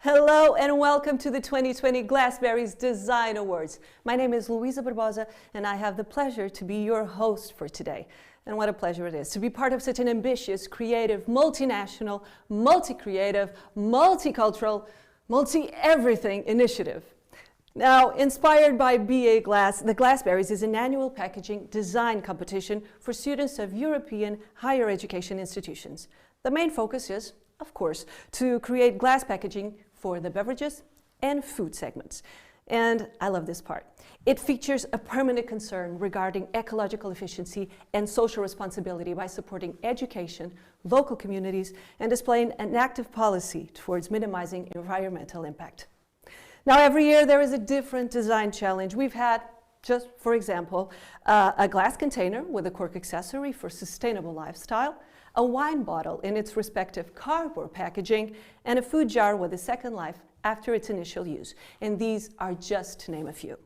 Hello and welcome to the 2020 Glassberries Design Awards. My name is Luisa Barbosa and I have the pleasure to be your host for today. And what a pleasure it is to be part of such an ambitious, creative, multinational, multi-creative, multicultural, multi-everything initiative. Now, inspired by BA Glass, the Glassberries is an annual packaging design competition for students of European higher education institutions. The main focus is, of course, to create glass packaging for the beverages and food segments. And I love this part. It features a permanent concern regarding ecological efficiency and social responsibility by supporting education, local communities, and displaying an active policy towards minimizing environmental impact. Now, every year there is a different design challenge. We've had, just for example, a glass container with a cork accessory for sustainable lifestyle, a wine bottle in its respective cardboard packaging, and a food jar with a second life after its initial use. And these are just to name a few.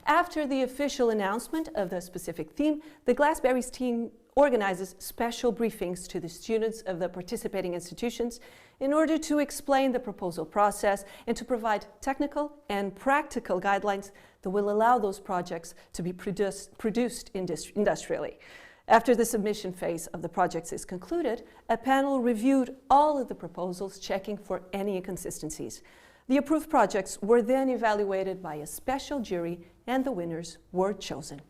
After the official announcement of the specific theme, the Glassberries team organizes special briefings to the students of the participating institutions in order to explain the proposal process and to provide technical and practical guidelines that will allow those projects to be produced industrially. After the submission phase of the projects is concluded, a panel reviewed all of the proposals, checking for any inconsistencies. The approved projects were then evaluated by a special jury and the winners were chosen.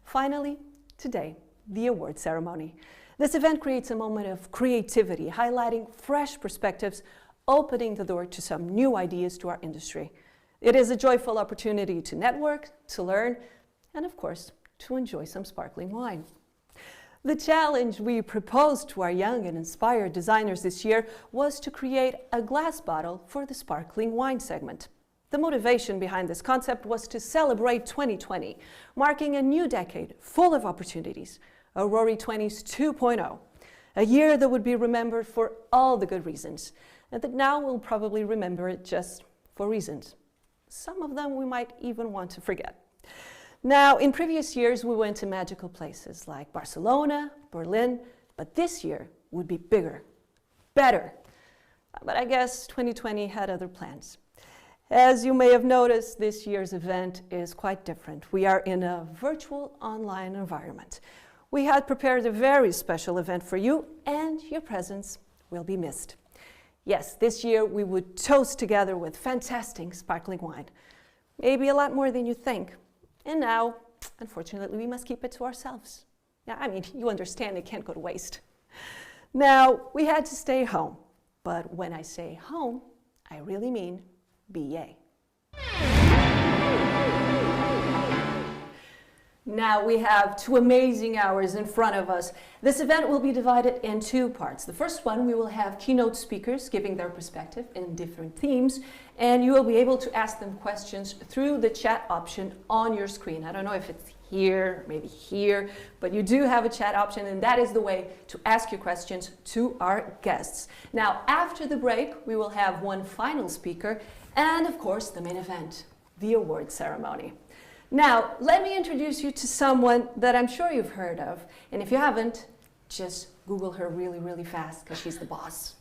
Finally, today, the award ceremony. This event creates a moment of creativity, highlighting fresh perspectives, opening the door to some new ideas to our industry. It is a joyful opportunity to network, to learn, and of course, to enjoy some sparkling wine. The challenge we proposed to our young and inspired designers this year was to create a glass bottle for the sparkling wine segment. The motivation behind this concept was to celebrate 2020, marking a new decade full of opportunities, a Roaring 20s 2.0, a year that would be remembered for all the good reasons, and that now we'll probably remember it just for reasons. Some of them we might even want to forget. Now, in previous years, we went to magical places like Barcelona, Berlin, but this year would be bigger, better. But I guess 2020 had other plans. As you may have noticed, this year's event is quite different. We are in a virtual online environment. We had prepared a very special event for you, and your presence will be missed. Yes, this year we would toast together with fantastic sparkling wine. Maybe a lot more than you think. And now, unfortunately, we must keep it to ourselves. Yeah, I mean, you understand it can't go to waste. Now, we had to stay home. But when I say home, I really mean BA. Now we have 2 amazing hours in front of us. This event will be divided in 2 parts. The first one, we will have keynote speakers giving their perspective in different themes, and you will be able to ask them questions through the chat option on your screen. I don't know if it's here, maybe here, but you do have a chat option, and that is the way to ask your questions to our guests. Now, after the break, we will have one final speaker, and of course, the main event, the award ceremony. Now, let me introduce you to someone that I'm sure you've heard of. And if you haven't, just Google her really, really fast, because she's the boss.